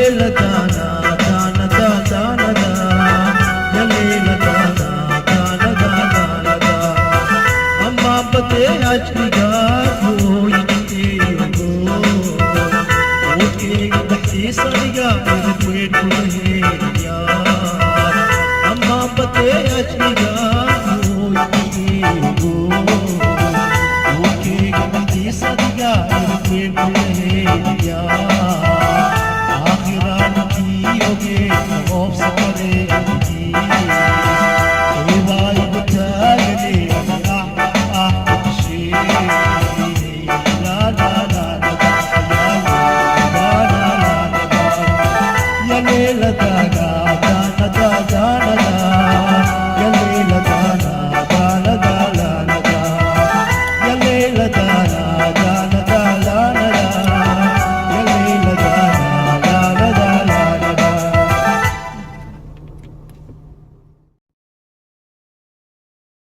leela dana dana da dana da ya leela dana dana da dana da amma bate ajliga koi ke go oke bati sariga pet he yaar amma bate ajliga koi ke go oke bati sariga pet he yaar of sapareti evai butagale she la la la la la la la la la la